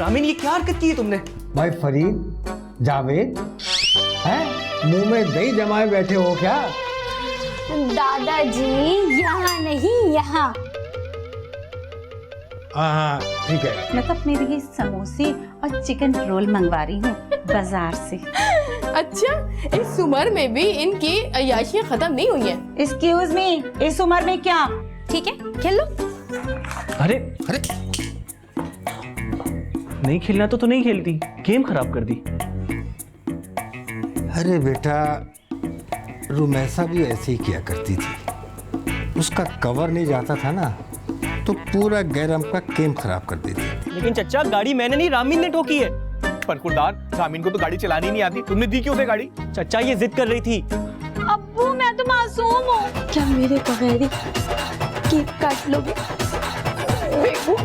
रामीन ये क्या हरकत की है तुमने? भाई फरीद, जावेद, हैं मुंह में दही जमाए बैठे हो क्या? दादाजी यहाँ नहीं, यहाँ। हाँ ठीक है। मैं तो अपने लिए समोसे और चिकन रोल मंगवा रही हूँ बाजार से। अच्छा, इस उम्र में भी इनकी अय्याशियाँ खत्म नहीं हुई हैं। एक्सक्यूज मी, इस उम्र में क्या? ठीक है, खेल लो। अरे अरे नहीं खेलना तो नहीं खेलती, गेम खराब कर दी। अरे बेटा, रुमैसा भी ऐसे ही किया करती थी। उसका कवर नहीं जाता था ना तो पूरा गैरम का गेम खराब कर देती थी। लेकिन चचा गाड़ी मैंने नहीं, रामीन ने ठोकी है। पर खुरदार, रामीन को तो गाड़ी चलानी नहीं आती, तुमने दी क्यों उसे गाड़ी? चचा ये जिद कर रही थी। अब्बू मैं तो मासूम हूँ। क्या मेरे बगैर ही केक काट लोगे? बेबू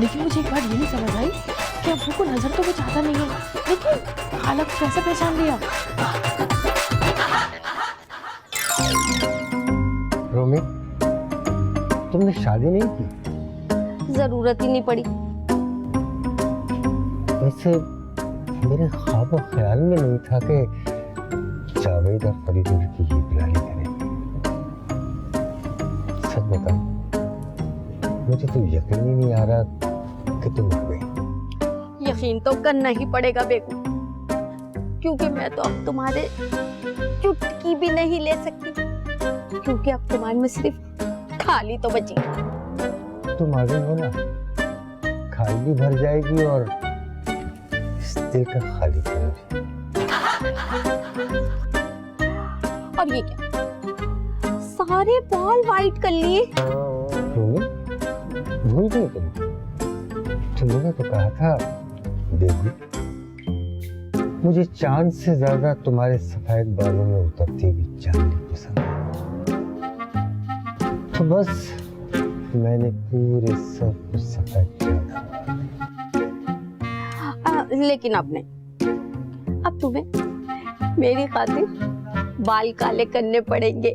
लेकिन मुझे एक बात ये नहीं समझ आई कि अब्बू को नजर तो कुछ आता नहीं है, लेकिन खाला को कैसे पहचान लिया? रोमी, तुमने शादी नहीं की? जरूरत ही नहीं पड़ी। वैसे मेरे ख्वाब और ख्याल में नहीं था कि जावेद और फरीद की ये प्लानिंग करेंगे। सच बताओ, मुझे तो यकीन ही नहीं आ रहा कि तुम हो गई। यकीन तो करना ही पड़ेगा बेगू, क्योंकि मैं तो अब तुम्हारे चुटकी भी नहीं ले सकती, क्योंकि अब तुम्हारे में सिर्फ खाली तो बची। तुम आ गई हो ना, खाली भी भर जाएगी और इस दिल का खाली भी। और ये क्या, सारे बाल वाइट कर लिए? रोमी, भूल गई तुमने तो कहा था बेबी, मुझे चांद से ज्यादा तुम्हारे सफेद बालों में उतरती हुई चांदनी पसंद है। तो बस मैंने पूरे सब कुछ सफेद किया। लेकिन अब नहीं, अब तुम्हें मेरी खातिर बाल काले करने पड़ेंगे।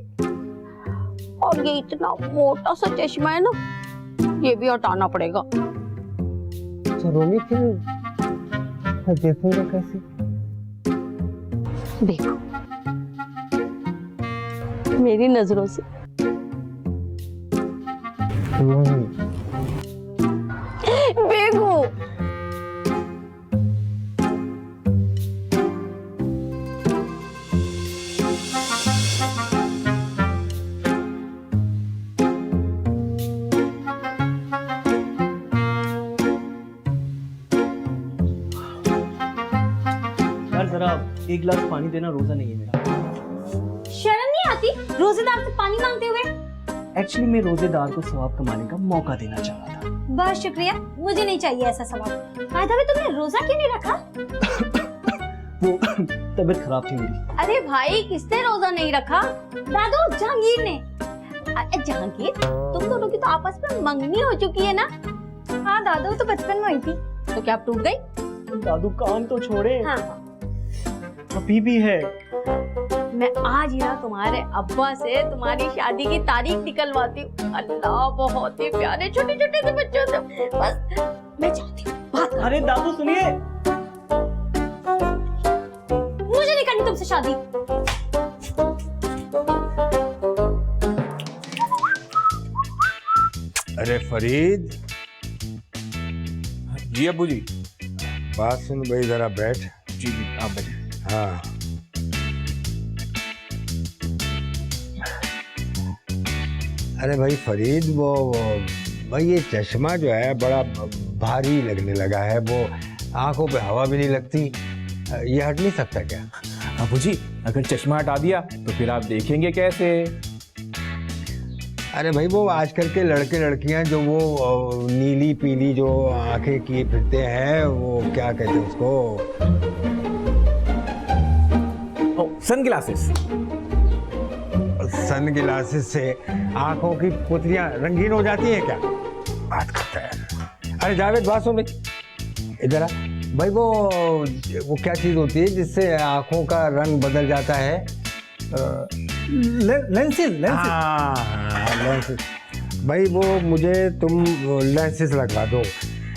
और ये इतना मोटा सा चश्मा है ना, ये भी हटाना पड़ेगा। तो रोमी, फिर मैं देखूंगा कैसे? देखो मेरी नजरों से। रोमी, बेगू यार जरा एक गिलास पानी देना, रोजा नहीं है मेरा। शर्म नहीं आती रोजेदार से पानी मांगते हुए? एक्चुअली मैं रोजेदार को सवाब कमाने का मौका देना चाह रहा था। बहुत शुक्रिया, मुझे नहीं चाहिए ऐसा सवाब। फायदा भी तुमने रोजा क्यों नहीं रखा? वो तबीयत खराब थी मेरी। अरे भाई, किसने रोजा नहीं रखा? दादू, जहांगीर ने। अरे जहांगीर, तुम दोनों की तो आपस में मंगनी हो चुकी है ना? हाँ दादू, तो बचपन में हुई थी। तो क्या अब टूट गई? दादू कान तो छोड़े। हाँ, अभी भी है। मैं आज ही ना तुम्हारे अब्बा से तुम्हारी शादी की तारीख निकलवाती हूँ। अल्लाह, बहुत ही प्यारे छोटे छोटे से बच्चों से। बस मैं चाहती हूँ बात करो। अरे दादू सुनिए, मुझे नहीं करनी तुमसे शादी। अरे फरीद। जी अब्बू जी। बात सुन भाई, जरा बैठ। जी जी, आप बैठे। हाँ, अरे भाई फरीद, वो भाई ये चश्मा जो है बड़ा भारी लगने लगा है। वो आंखों पे हवा भी नहीं लगती। ये हट नहीं सकता क्या? अब्बू जी, अगर चश्मा हटा दिया तो फिर आप देखेंगे कैसे? अरे भाई, वो आजकल के लड़के लड़कियां जो वो नीली पीली जो आंखें किए फिरते हैं, वो क्या कहते हैं उसको? Sun glasses. सन ग्लासेस से आंखों की पुतलियां रंगीन हो जाती हैं क्या? बात करता है। अरे जावेद बात सुन भाई, इधर आ भाई। वो क्या चीज होती है जिससे आंखों का रंग बदल जाता है? लेंसेज लेंसेज भाई, वो मुझे तुम लेंसेज लगवा दो।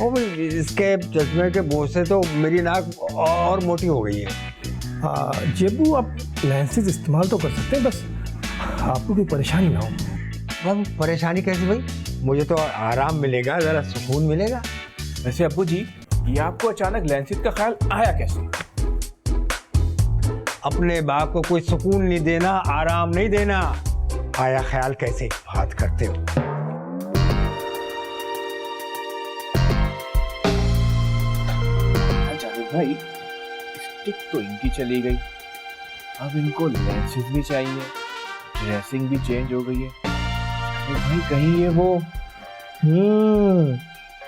ओ भाई, इसके चश्मे के बोझ से तो मेरी नाक और मोटी हो गई है। जेबू आप लेंसेज इस्तेमाल तो कर सकते हैं, बस आपको कोई परेशानी ना हो। अब परेशानी कैसी भाई? मुझे तो आराम मिलेगा, जरा सुकून मिलेगा। वैसे अब्बू जी, ये आपको अचानक लेंसेज का ख्याल आया कैसे? अपने बाप को कोई सुकून नहीं देना, आराम नहीं देना, आया ख्याल कैसे बात करते हो? जावेद भाई, स्टिक तो इनकी चली गई, अब इनको लेंसेज भी चाहिए, ड्रेसिंग भी चेंज हो गई है। जावेद भाई, कहीं ये वो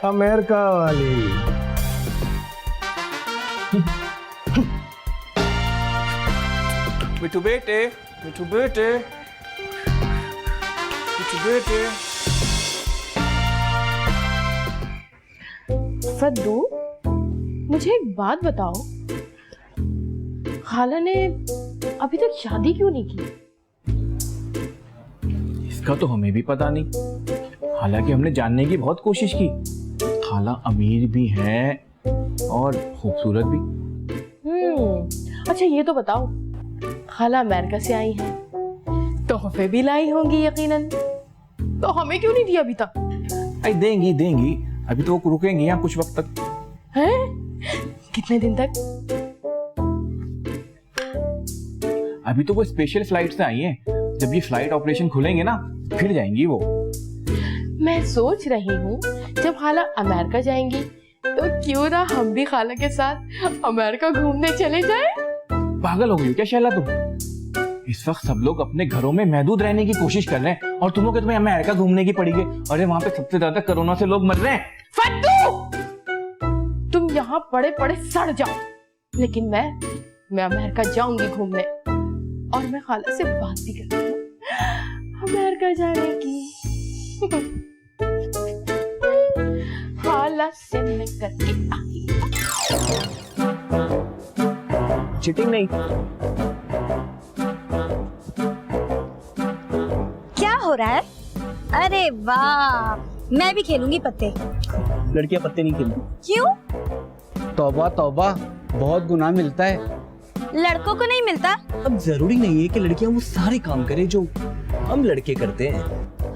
अमेरिका वाली। मिठू बेटे, मिठू बेटे, मिठू बेटे। फद्दू, मुझे एक बात बताओ, खाला ने अभी तक शादी क्यों नहीं की? इसका तो हमें भी पता नहीं, हालांकि हमने जानने की बहुत कोशिश की। खाला अमीर भी है और खूबसूरत भी। अच्छा ये तो बताओ, खाला अमेरिका से आई हैं, तोहफे भी लाई होंगी यकीनन, तो हमें क्यों नहीं दिया अभी तक? अरे देंगी देंगी, अभी तो वो रुकेंगी यहाँ कुछ वक्त तक। हैं? कितने दिन तक? अभी तो वो स्पेशल फ्लाइट से आई हैं, जब ये फ्लाइट ऑपरेशन खुलेंगे ना फिर जाएंगी वो। मैं सोच रही हूँ जब खाला अमेरिका जाएंगी तो क्यों ना हम भी खाला के साथ अमेरिका घूमने चले जाएं? पागल हो गई क्या शैला तुम? इस वक्त सब लोग अपने घरों में महदूद रहने की कोशिश कर रहे हैं और तुम लोग तुम्हें अमेरिका घूमने की पड़ी है। अरे वहां पे सबसे ज्यादा कोरोना से लोग मर रहे हैं। फट्टू, तुम यहाँ पड़े पड़े सड़ जाओ, लेकिन मैं अमेरिका जाऊंगी घूमने, और मैं खाला से बात भी करती हूँ अमेरिका जाने की। खाला से मैं करके आई। चीटिंग नहीं। क्या हो रहा है? अरे वाह, मैं भी खेलूंगी पत्ते। लड़कियां पत्ते नहीं खेलती। क्यों? तौबा तौबा, बहुत गुनाह मिलता है। लड़कों को नहीं मिलता? अब जरूरी नहीं है कि लड़कियां वो सारे काम करें जो हम लड़के करते हैं।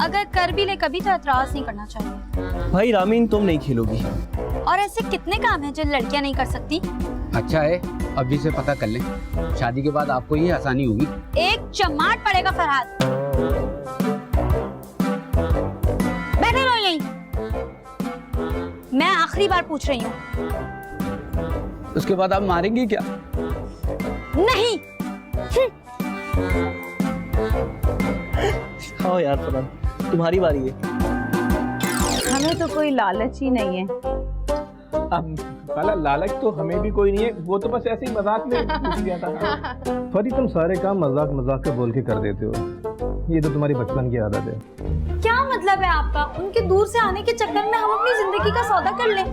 अगर कर भी ले कभी तो एतराज नहीं करना चाहिए। भाई रामीन, तुम नहीं खेलोगी। और ऐसे कितने काम हैं जो लड़कियां नहीं कर सकती? अच्छा है, अभी से पता कर लें, शादी के बाद आपको ये आसानी होगी। एक चमाट पड़ेगा फरहाद। बैठे रहो यहीं। मैं आखिरी बार पूछ रही हूँ। उसके बाद आप मारेंगी क्या? नहीं। हाँ यार फरहाद, तुम्हारी बारी है। हमें तो कोई लालच ही नहीं है। खाला लालच तो हमें भी कोई नहीं है, वो तो बस ऐसे ही मजाक में पूछ लिया था। फरी, तुम सारे काम मजाक मजाक के बोल के कर देते हो, ये तो तुम्हारी बचपन की आदत है। क्या मतलब है आपका? उनके दूर से आने के चक्कर में हम अपनी जिंदगी का सौदा कर लें।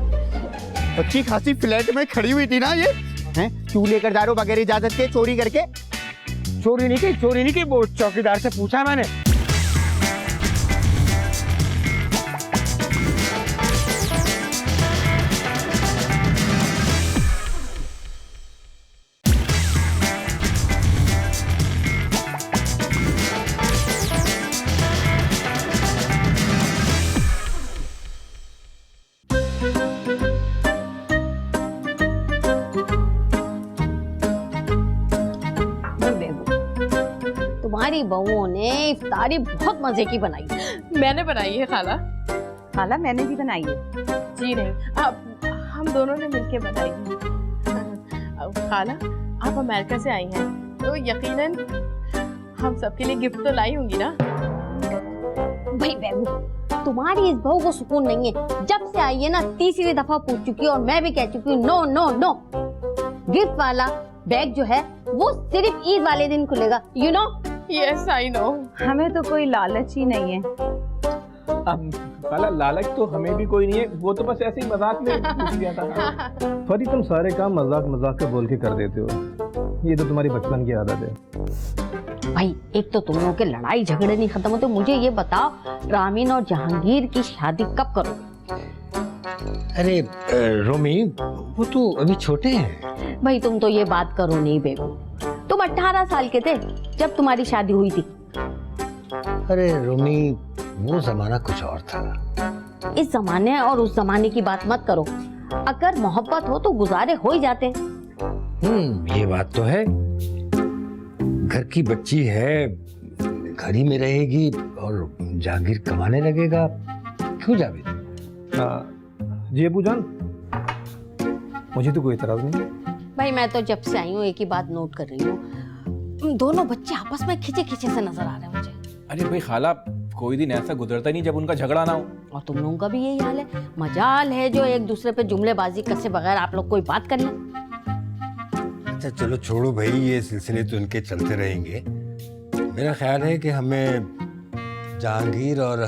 अच्छी खासी फ्लैट में खड़ी हुई थी ना ये, हैं? क्यों लेकर जा रहे हो बगैर इजाजत के, चोरी करके? चोरी नहीं की, वो चौकीदार से पूछा मैंने। तुम्हारी बहुओं ने इफ्तारी बहुत मजे की बनाई। मैंने बनाई है खाला। खाला मैंने भी बनाई है। जी नहीं, अब हम दोनों ने मिलके बनाई है। खाला, आप अमेरिका से आई हैं तो यकीनन हम सबके लिए गिफ्ट तो लाई होंगी ना? भाई बेबू, तुम्हारी इस बहू को सुकून नहीं है। जब से आई है ना तीसरी दफा पूछ चुकी है और मैं भी कह चुकी हूँ नो नो नो। गिफ्ट वाला बैग जो है वो सिर्फ ईद वाले दिन खुलेगा, you know. Yes I know. हमें तो कोई लालच ही नहीं है। अब खाला लालच तो हमें भी कोई नहीं है, वो तो बस ऐसे ही मजाक में पूछ लिया था। फरी तुम सारे काम मजाक मजाक के बोल के कर देते हो, ये तो तुम्हारी बचपन की आदत है। भाई एक तो तुम लोगों के लड़ाई झगड़े नहीं खत्म होते, मुझे ये बताओ रामीन और जहांगीर की शादी कब करोगे? अरे रोमी, वो तो अभी छोटे हैं। भाई तुम तो ये बात करो नहीं बेबी, तुम 18 साल के थे जब तुम्हारी शादी हुई थी। अरे रोमी, वो जमाना कुछ और था। इस जमाने और उस जमाने की बात मत करो, अगर मोहब्बत हो तो गुजारे हो ही जाते। ये बात तो है। घर की बच्ची है, घर ही में रहेगी और जागीर कमाने लगेगा, क्यों जावेद? जी अबू जान, मुझे तो कोई इतराज नहीं। भाई मैं तो जब से आई हूँ एक ही बात नोट कर रही हूँ, दोनों बच्चे आपस में खिंचे खिंचे से नजर आ रहे हैं मुझे। अरे भाई खाला, कोई दिन ऐसा गुजरता नहीं जब उनका झगड़ा ना हो। और तुम लोगों का भी यही हाल है, मजाल है जो एक दूसरे पे जुमलेबाजी कसे बगैर आप लोग कोई बात कर लें। अच्छा चलो छोड़ो भाई, ये सिलसिले तो इनके चलते रहेंगे। मेरा ख्याल है कि हमें जहांगीर और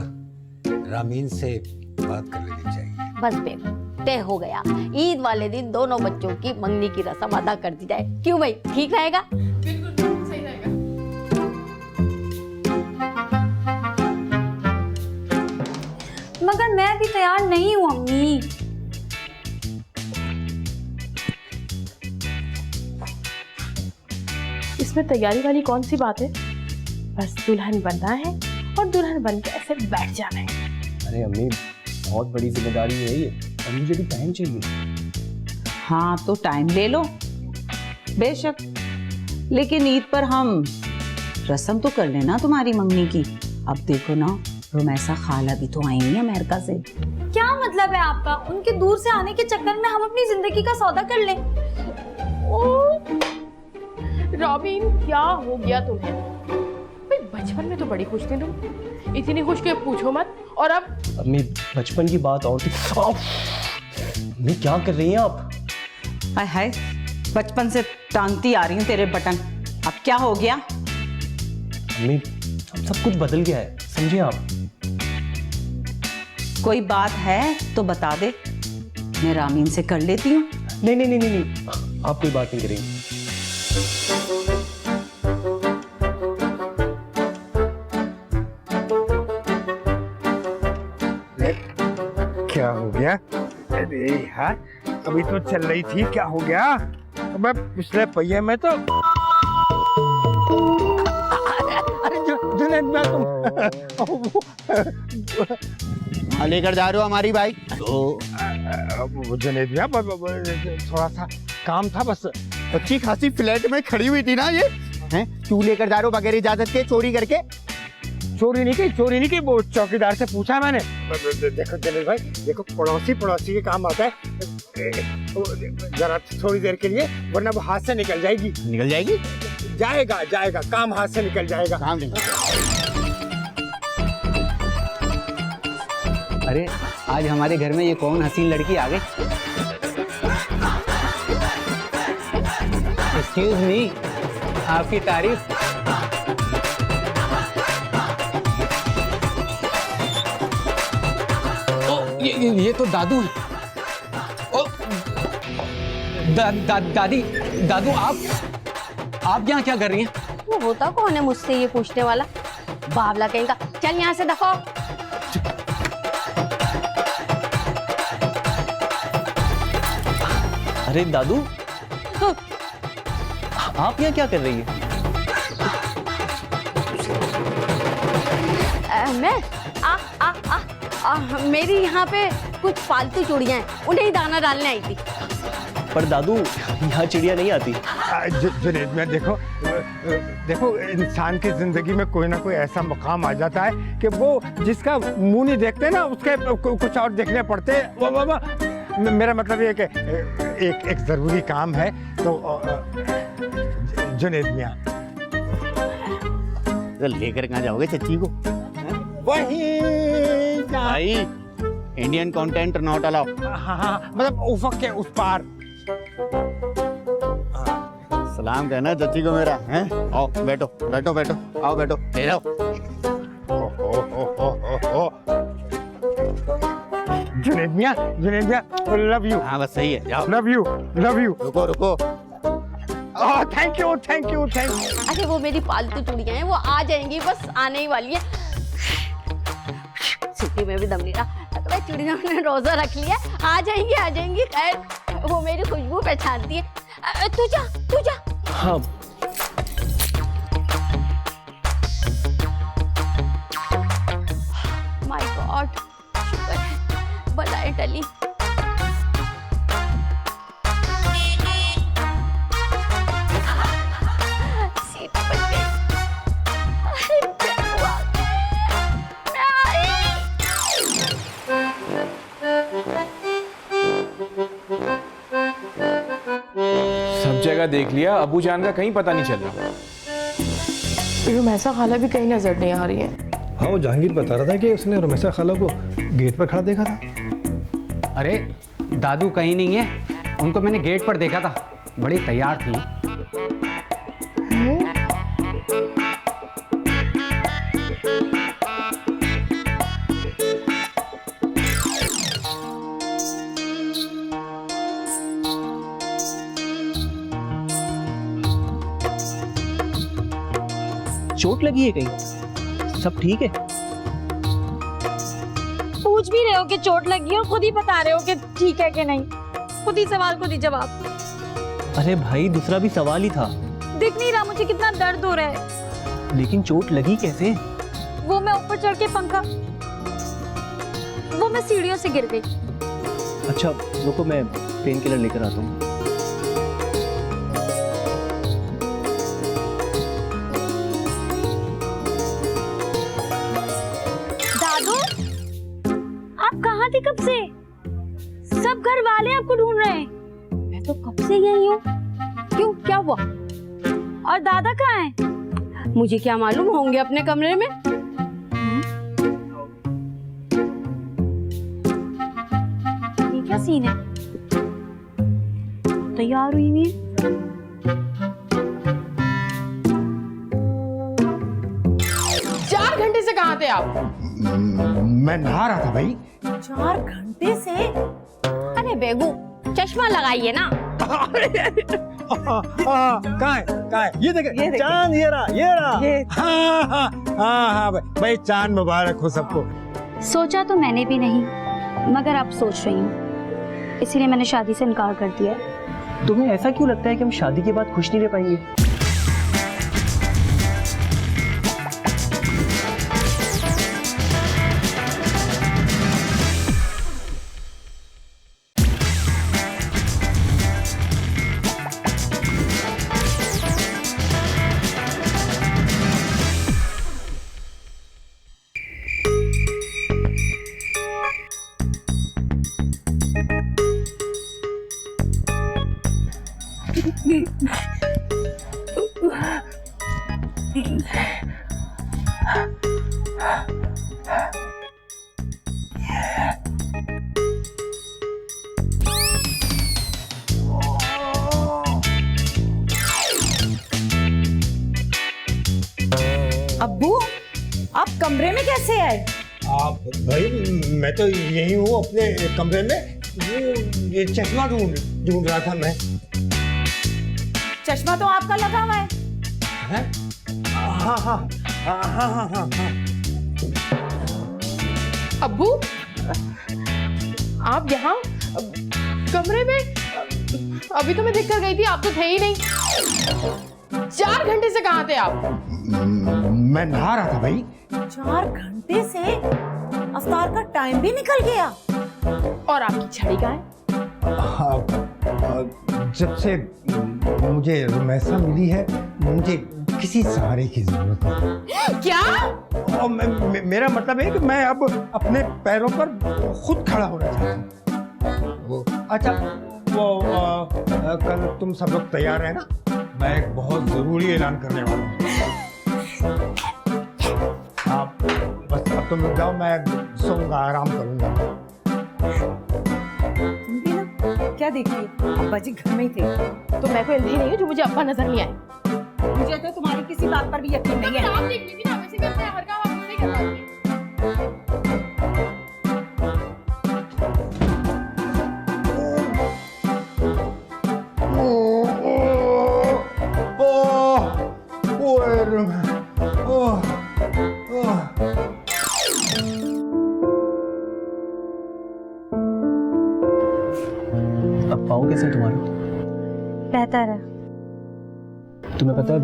रामीन से बात कर लेनी चाहिए। बस बेबी तय हो गया, ईद वाले दिन दोनों बच्चों की मंगनी की रस्म अदा कर दी जाए। क्यों भाई, ठीक रहेगा? बिल्कुल सही रहेगा। मगर मैं भी तैयार नहीं हूँ अम्मी। इसमें तैयारी वाली कौन सी बात है, बस दुल्हन बनना है और दुल्हन बन के ऐसे बैठ जाना है। अरे अम्मी, बहुत बड़ी जिम्मेदारी है ये, और मुझे भी टाइम चाहिए। हाँ तो टाइम ले लो बेशक, लेकिन ईद पर हम रस्म तो कर लेना तुम्हारी मंगनी की। अब देखो ना, रुमैसा खाला भी तो आई है अमेरिका से। क्या मतलब है आपका? उनके दूर से आने के चक्कर में हम अपनी जिंदगी का सौदा कर लें? रॉबिन क्या हो गया तुम्हें? भाई बचपन में तो बड़ी खुश थी तुम, इतनी खुश के पूछो मत। और अब अम्मी बचपन की बात और थी। अम्मी क्या कर रही हैं आप? हाय हाय, बचपन से टांगती आ रही हूँ तेरे बटन, अब क्या हो गया? अम्मी अब सब कुछ बदल गया है, समझे आप? कोई बात है तो बता दे, मैं रामीन से कर लेती हूँ। नहीं नहीं नहीं नहीं नहीं, आप कोई बात नहीं करेंगी। क्या हो गया? अरे यार, अभी तो चल रही थी, क्या हो गया? अब पिछले पहिए में तो जुनैद, मैं तुम लेकर जा रहे हो हमारी बाइक? तो जुनैद भैया, थोड़ा सा काम था बस। अच्छी खासी फ्लैट में खड़ी हुई थी ना ये, हैं? क्यों लेकर जा रहे हो बगैर इजाजत के, चोरी करके? चोरी नहीं की, वो चौकीदार से पूछा मैंने। देखो जुनैद भाई, देखो पड़ोसी के काम आता है, जरा थोड़ी देर के लिए, वरना वो हाथ से निकल जाएगी। जाएगा, काम हाथ से निकल जाएगा। अरे आज हमारे घर में ये कौन हसीन लड़की आ गई? एक्सक्यूज मी, आपकी तारीफ। ये तो दादू है। ओ, दादी, दादू आप यहाँ क्या कर रही हैं? वो होता कौन है मुझसे ये पूछने वाला? बावला कहेगा, चल यहाँ से दफा। अरे दादू, आप यहाँ क्या कर रही है? मैं मेरी यहाँ पे कुछ फालतू चूड़ियाँ हैं, उन्हें ही दाना डालने आई थी। पर दादू, यहाँ चिड़िया नहीं आती। जुनैद में देखो इंसान की जिंदगी में कोई ना कोई ऐसा मकाम आ जाता है कि वो जिसका मुंह नहीं देखते ना, उसके कुछ और देखने पड़ते हैं। मेरा मतलब ये कि एक जरूरी काम है, तो जुनैद मियां लेकर कहाँ जाओगे चच्ची को? वही भाई, इंडियन कंटेंट नॉट अलाउ। हाँ, मतलब उफक के उस पार। सलाम कहना चच्ची को मेरा, हैं? आओ बैठो, आओ बैठो, ले जाओ। जुनेद मियां, लव यू। हाँ बस सही है, जाओ। Love you, love you. रुको रुको। Thank you, thank you, thank you. अरे वो मेरी पालतू चूड़ियां हैं, वो आ जाएंगी, बस आने ही वाली है। सिटी में भी दम नहीं रहा, तो मैं चूड़ियों ने रोजा रख लिया, आ जाएंगी। खैर वो मेरी खुशबू पहचानती है। तू जा। हाँ माय गॉड, शुक्र है बलाएं टली। सीट बच गई। अरे क्या हुआ? मैं आई। सब जगह देख लिया, अबू जान का कहीं पता नहीं चल रहा। रुमैसा खाला भी कहीं नजर नहीं आ रही है। हाँ, वो जहांगीर बता रहा था कि उसने रुमैसा खाला को गेट पर खड़ा देखा था। अरे दादू कहीं नहीं है, उनको मैंने गेट पर देखा था, बड़ी तैयार थी। चोट लगी है कहीं? सब ठीक है? पूछ भी रहे हो कि चोट लगी है और खुद ही बता रहे हो कि ठीक है कि नहीं। खुद ही सवाल खुद ही जवाब। अरे भाई दूसरा भी सवाल ही था। दिख नहीं रहा मुझे कितना दर्द हो रहा है। लेकिन चोट लगी कैसे? वो मैं ऊपर चढ़ के पंखा, वो मैं सीढ़ियों से गिर गई। अच्छा रुको, मैं पेन किलर लेकर आता हूँ। दादू, आप कहाँ थे कब से? सब घर वाले आपको ढूंढ रहे हैं। मैं तो कब से यही हूँ। क्यों, क्या हुआ? और दादा कहाँ हैं? मुझे क्या मालूम, होंगे अपने कमरे में। ये क्या सीन है? तैयार हुई हुई है। 4 घंटे से कहाँ थे आप? मैं नहा रहा था भाई। 4 घंटे से? अरे बेगू, चश्मा लगाइए ना। कहाँ है? ये देखे चांद, ये रहा। हाँ भाई, चांद मुबारक हो सबको। सोचा तो मैंने भी नहीं, मगर अब सोच रही हूँ, इसीलिए मैंने शादी से इनकार कर दिया है। तुम्हें ऐसा क्यों लगता है कि हम शादी के बाद खुश नहीं रह पाएंगे? अब्बू, आप कमरे में कैसे आए? आप भाई, मैं तो यही हूँ अपने कमरे में। ये चश्मा ढूंढ रहा था मैं। चश्मा तो आपका लगा हुआ है। हैं? हाँ। अब्बू, आप यहाँ कमरे में? अभी तो मैं देख कर गई थी, आप तो थे ही नहीं। 4 घंटे से कहाँ थे आप? मैं नहा रहा था भाई। 4 घंटे से? अफ्तार का टाइम भी निकल गया। और आपकी छड़ी कहाँ है? जब से मुझे रुमैसा मिली है, मुझे किसी सहारे की जरूरत है। क्या? और मेरा मतलब है कि मैं अब अपने पैरों पर खुद खड़ा होना चाहता हूँ। अच्छा, कल तुम सब लोग तैयार है ना? मैं एक बहुत जरूरी ऐलान करने वाला हूँ। आप बस अब तुम लोग जाओ, मैं सोऊंगा, आराम करूंगा। क्या देखिए, अब्बा जी घर में ही थे। तो मैं कोई अंधी नहीं हूँ जो मुझे अब्बा नजर नहीं आए। मुझे तो तुम्हारी किसी बात पर भी यकीन नहीं है। आप देख लीजिए ना, वैसे भी अपने हर काम आप मुझसे करवाती हैं। अब पाँव कैसे तुम्हारा? बेहतर है। तुम्हें पता है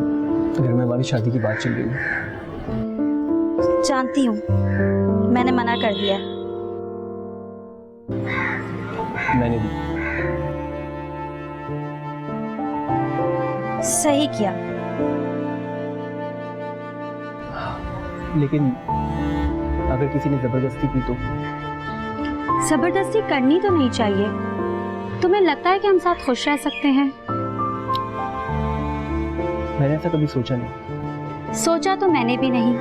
घर में हमारी शादी की बात चल रही है। जानती हूँ, मैंने मना कर दिया। मैंने भी। सही किया। लेकिन अगर किसी ने जबरदस्ती की तो? जबरदस्ती करनी तो नहीं चाहिए। तुम्हें लगता है कि हम साथ खुश रह सकते हैं? मैंने ऐसा कभी सोचा नहीं। सोचा तो मैंने भी नहीं,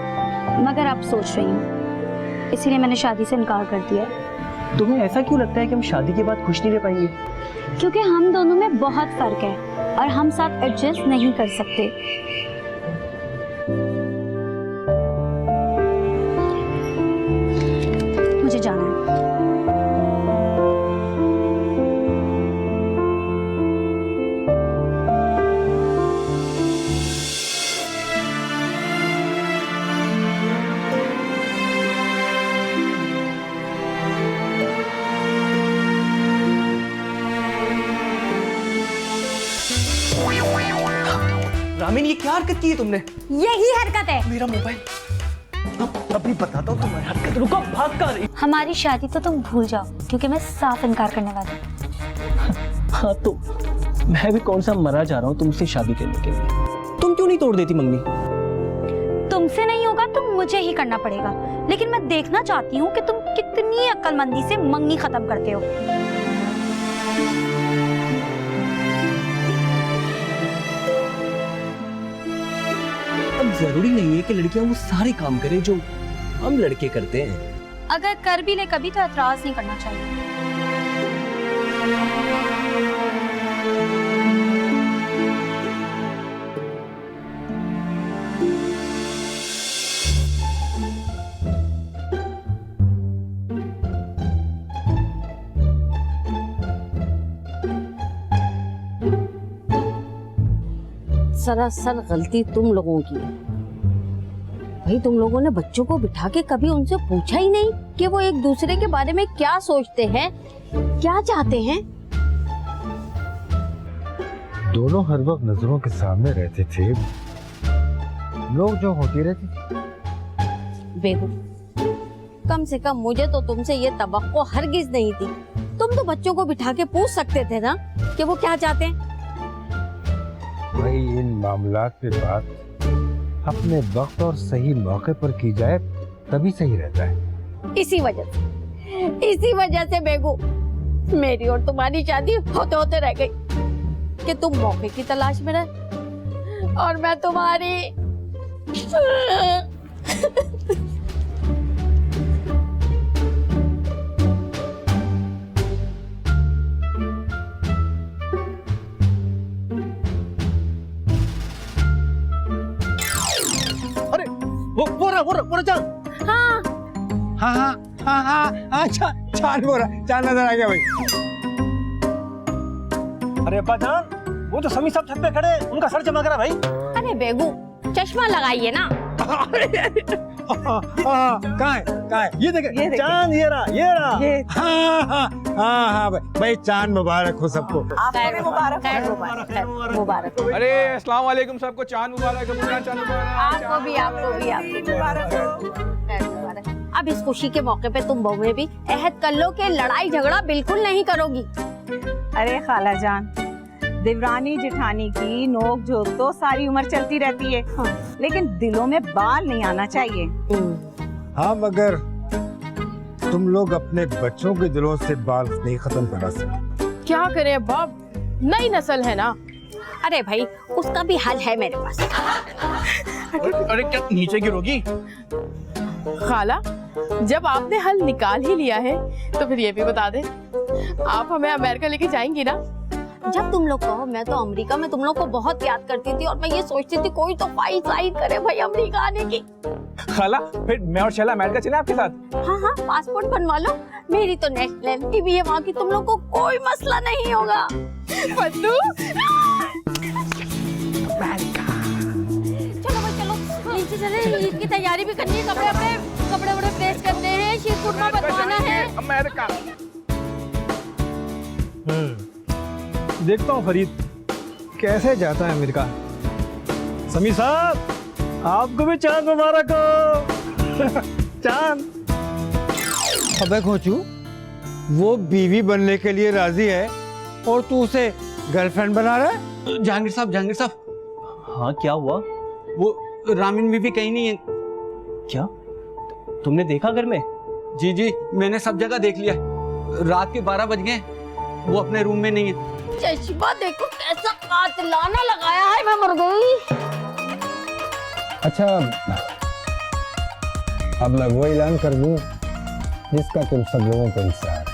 मगर अब सोच रही हूँ, इसीलिए मैंने शादी से इनकार कर दिया। तुम्हें ऐसा क्यों लगता है कि हम शादी के बाद खुश नहीं रह पाएंगे? क्योंकि हम दोनों में बहुत फर्क है और हम साथ एडजस्ट नहीं कर सकते। मुझे जाना है। रामीन, ये क्या हरकत की है तुमने? यही हरकत है। मेरा मोबाइल। अभी बताता हूँ तुम्हारी हरकत। रुको, भाग कर रही। हमारी शादी तो तुम भूल जाओ, क्योंकि मैं साफ इनकार करने वाली हूँ। हाँ तो मैं भी कौन सा मरा जा रहा हूँ तुमसे शादी करने के लिए। तुम क्यों नहीं तोड़ देती मंगनी? तुमसे नहीं होगा तो मुझे ही करना पड़ेगा, लेकिन मैं देखना चाहती हूँ कि तुम कितनी अक्लमंदी से मंगनी खत्म करते हो। अब जरूरी नहीं है कि लड़कियां वो सारे काम करें जो हम लड़के करते हैं। अगर कर भी ले कभी तो एतराज नहीं करना चाहिए। सरासर गलती तुम लोगों की है भाई। तुम लोगों ने बच्चों को बिठा के कभी उनसे पूछा ही नहीं कि वो एक दूसरे के बारे में क्या सोचते हैं, क्या चाहते हैं। दोनों हर वक्त नजरों के सामने रहते थे, लोग जो होती रहती थी। बेगू, कम से कम मुझे तो तुमसे ये तवक्को हरगिज नहीं थी। तुम तो बच्चों को बिठा के पूछ सकते थे ना कि वो क्या चाहते हैं। भाई इन मामलात पे बात अपने वक्त और सही मौके पर की जाए तभी सही रहता है। इसी वजह से बेगू मेरी और तुम्हारी शादी होते होते रह गई कि तुम मौके की तलाश में रहे और मैं तुम्हारी। वो चांद। हाँ चांद बोल रहा, चांद नजर आ गया भाई। अरे अब्बा जान, वो तो समी साहब छत पे खड़े, उनका सर चमक रहा भाई। अरे बेगू, चश्मा लगाइए ना। कहाँ है? ये देखे चांद, ये रहा। हाँ भाई चांद मुबारक हो सबको। मुबारक। अरे अस्सलाम वालेकुम सबको, चांद मुबारक। आपको भी मुबारक। अब इस खुशी के मौके पे तुम बहुएं भी अहद कर लो कि लड़ाई झगड़ा बिल्कुल नहीं करोगी। अरे खाला जान, देवरानी जेठानी की नोक झोंक तो सारी उम्र चलती रहती है। हाँ। लेकिन दिलों में बाल नहीं आना चाहिए। हाँ मगर तुम लोग अपने बच्चों के दिलों से बाल नहीं खत्म करा सकते। क्या करें अब्बा, नई नस्ल है ना। अरे भाई उसका भी हल है मेरे पास। अरे क्या नीचे गिरोगी? खाला, जब आपने हल निकाल ही लिया है तो फिर ये भी बता दे, आप हमें अमेरिका लेके जाएंगी ना? जब तुम लोग कहो, मैं तो अमेरिका में तुम लोग को बहुत याद करती थी और मैं ये सोचती थी कोई तो फाइल साइन करे भाई अमेरिका आने की। खाला, फिर मैं और शैला अमेरिका चले आपके साथ? हाँ, पासपोर्ट बनवा लो। मेरी तो नेशनलिटी भी है वहाँ की, तुम लोग को कोई मसला नहीं होगा। पद्दू, चलो भाई चलो, नीचे चले। ईद की तैयारी भी करनी है, कपड़े प्रेस करने हैं, शीर कुरमा बनवाना है। अमेरिका। देखता हूँ फरीद कैसे जाता है अमेरिका। समीर साहब, आपको भी चांद मुबारक हो। चांद। अबे खोचू, वो बीवी बनने के लिए राजी है और तू उसे गर्लफ्रेंड बना रहा है? जहांगीर साहब, हाँ क्या हुआ? वो रामीन बीबी कहीं नहीं है। क्या तुमने देखा घर में? जी जी, मैंने सब जगह देख लिया। रात के 12 बज गए, वो अपने रूम में नहीं है। चश्मा देखो कैसा कातिलाना लगाया है, मैं मर गई। अच्छा, अब मैं वो ऐलान कर दूं जिसका तुम सब लोगों को इंतजार है।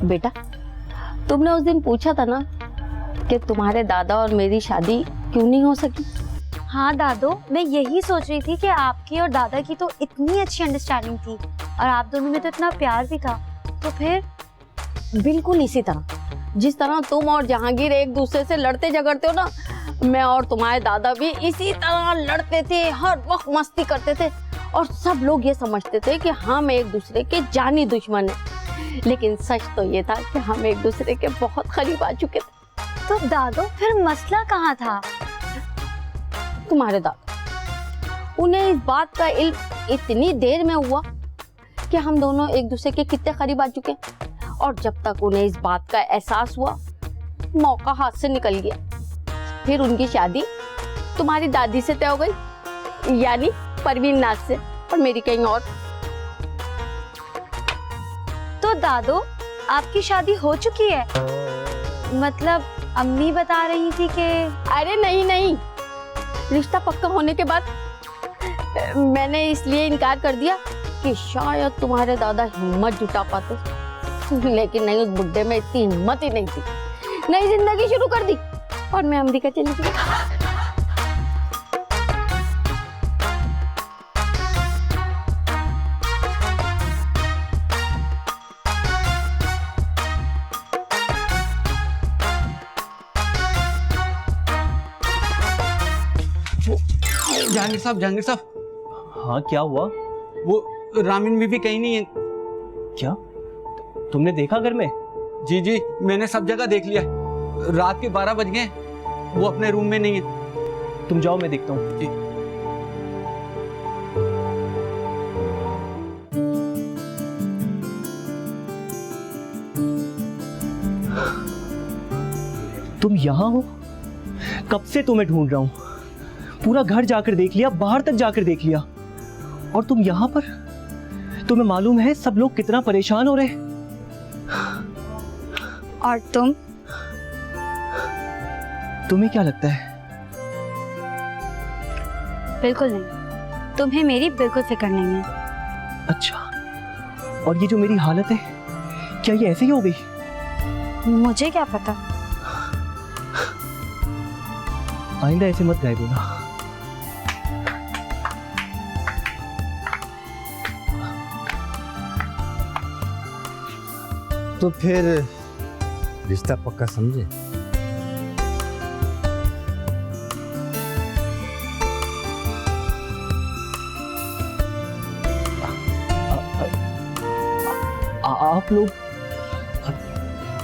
बेटा, तुमने उस दिन पूछा था ना कि तुम्हारे दादा और मेरी शादी क्यों नहीं हो सकी। हाँ दादो, मैं यही सोच रही थी कि आपकी और दादा की तो इतनी अच्छी अंडरस्टैंडिंग थी और आप दोनों में तो इतना प्यार भी था, तो फिर बिल्कुल इसी तरह जिस तरह तुम और जहांगीर एक दूसरे से लड़ते झगड़ते हो ना, मैं और तुम्हारे दादा भी इसी तरह लड़ते थे, हर वक्त मस्ती करते थे और सब लोग ये समझते थे कि हम एक दूसरे के जानी दुश्मन हैं। लेकिन सच तो ये था कि हम एक दूसरे के बहुत करीब आ चुके थे। तो दादो फिर मसला कहाँ था? तुम्हारे दादा, उन्हें इस बात का इल्म इतनी देर में हुआ कि हम दोनों एक दूसरे के कितने करीब आ चुके, और जब तक उन्हें इस बात का एहसास हुआ, मौका हाथ से निकल गया। फिर उनकी शादी तुम्हारी दादी से तय हो गई, यानी परवीन नाज से, और मेरी कहीं और। तो दादो आपकी शादी हो चुकी है? मतलब अम्मी बता रही थी कि... अरे नहीं नहीं, रिश्ता पक्का होने के बाद मैंने इसलिए इनकार कर दिया कि शायद तुम्हारे दादा हिम्मत जुटा पाते, लेकिन नहीं, उस बुड्ढे में इतनी हिम्मत ही नहीं थी। नई जिंदगी शुरू कर दी और मैं अमेरिका चली गई। जहांगीर साहब, हाँ क्या हुआ? वो रामीन बीबी कहीं नहीं है। क्या तुमने देखा घर में? जी जी, मैंने सब जगह देख लिया। रात के 12 बज गए, वो अपने रूम में नहीं है। तुम जाओ, मैं देखता हूँ। तुम यहाँ हो? कब से तुम्हें ढूंढ रहा हूँ। पूरा घर जाकर देख लिया, बाहर तक जाकर देख लिया, और तुम यहाँ पर? तुम्हें मालूम है सब लोग कितना परेशान हो रहे हैं। और तुम? तुम्हें क्या लगता है? बिल्कुल नहीं, तुम्हें मेरी बिल्कुल फिक्र नहीं है। अच्छा, और ये जो मेरी हालत है, क्या ये ऐसे ही हो गई? मुझे क्या पता। आइंदा ऐसे मत गायब होना। तो फिर रिश्ता पक्का समझे? आप लोग,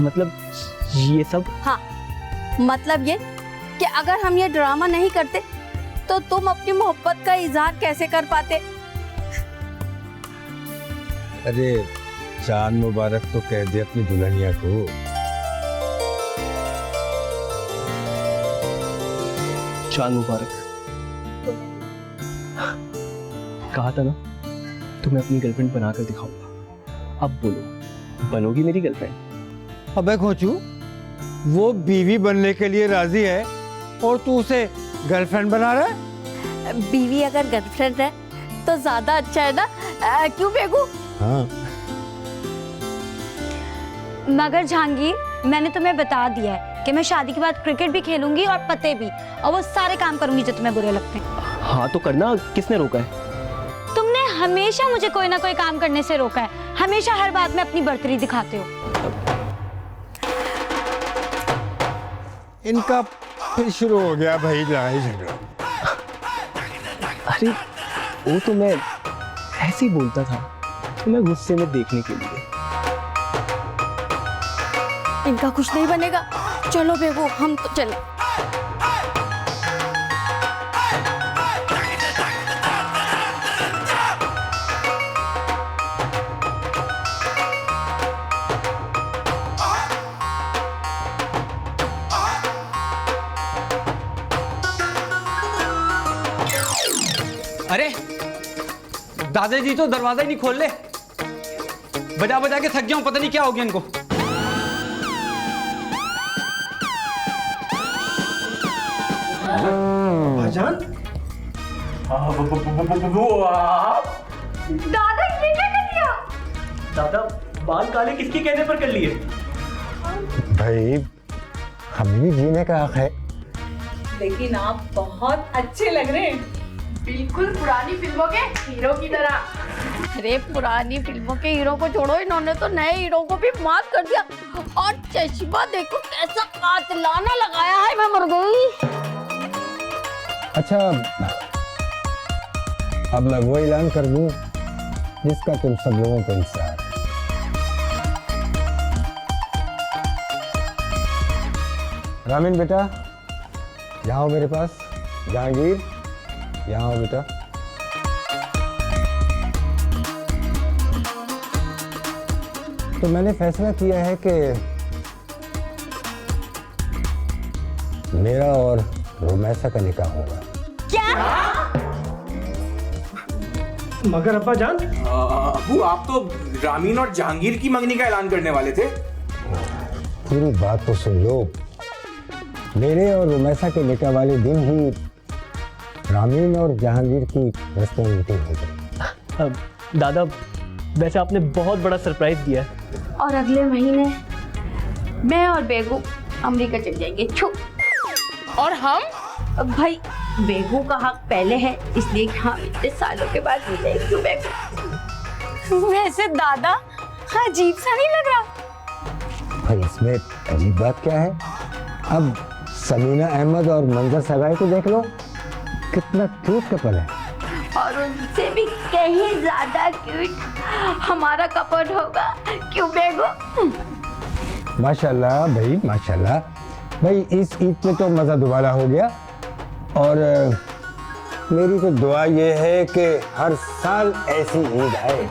मतलब ये सब? हाँ, मतलब ये कि अगर हम ये ड्रामा नहीं करते तो तुम अपनी मोहब्बत का इजहार कैसे कर पाते। अरे चांद मुबारक तो कह दे अपनी दुल्हनिया को। चांद मुबारक। कहा था ना तुम्हें अपनी गर्लफ्रेंड बनाकर दिखाऊंगा। अब बोलो, बनोगी मेरी गर्लफ्रेंड? अबे खोचू, वो बीवी बनने के लिए राजी है और तू उसे गर्लफ्रेंड बना रहा है? बीवी अगर गर्लफ्रेंड है तो ज्यादा अच्छा है ना, क्यों बेगू? हाँ, मगर जहांगीर, मैंने तुम्हें बता दिया है कि मैं शादी के बाद क्रिकेट भी खेलूंगी और पते भी, और वो सारे काम करूंगी जो तुम्हें बुरे लगते हैं। हाँ तो करना, किसने रोका है? तुमने हमेशा मुझे कोई ना कोई काम करने से रोका है, हमेशा हर बात में अपनी बर्तरी दिखाते हो। इनका फिर शुरू हो गया भाई लड़ाई झगड़ा। अरे वो तो मैं ऐसे ही बोलता था, तो मैं गुस्से में देखने के लिए। इनका कुछ नहीं बनेगा। चलो बेबू, हम तो चले। अरे दादाजी तो दरवाजा ही नहीं खोल ले, बजा बजा के थक गया हूं, पता नहीं क्या हो गया इनको। भाईजान, दादा ये क्या कर दिया? दादा बाल काले किसके कहने पर कर लिए? भाई हमें भी जीने का हक है। लेकिन आप बहुत अच्छे लग रहे हैं। बिल्कुल पुरानी फिल्मों के हीरो की तरह। अरे पुरानी फिल्मों के हीरो को छोड़ो, इन्होंने तो नए हीरो को भी माफ कर दिया। और चश्मा देखो कैसा कातिलाना लगाया है, मैं मर गई। अच्छा, अब मैं वो ऐलान कर दूं जिसका तुम सब लोगों को इंतजार है। रामीन बेटा, यहाँ आओ मेरे पास। जहांगीर, यहाँ आओ बेटा। तो मैंने फैसला किया है कि मेरा और रोमैसा का निकाह होगा। मगर अब्बा जान, अबू आप तो रामीन और जहांगीर की मंगनी का ऐलान करने वाले थे। पूरी बात तो सुन लो। मेरे और रोमैसा के निकाह वाले दिन ही रामीन और जहांगीर की रस्मी मीटिंग हो गई। दादा वैसे आपने बहुत बड़ा सरप्राइज दिया है। और अगले महीने मैं और बेगू अमेरिका चल जाएंगे। छू। और हम भाई बेगू का हक पहले है, इसलिए कि हम इतने सालों के बाद मिलेंगे बेगू। वैसे दादा अजीब सा नहीं लग रहा? भाई इसमें अजीब बात क्या है? अब समीना अहमद और मंजर सगाई को देख लो, कितना क्यूट कपल है। और उनसे भी कहीं ज्यादा क्यूट हमारा कपल होगा, क्यों बेगू? माशाल्लाह भाई, माशाल्लाह। भाई इस ईद में तो मज़ा दुबारा हो गया। और मेरी तो दुआ ये है कि हर साल ऐसी ईद आए।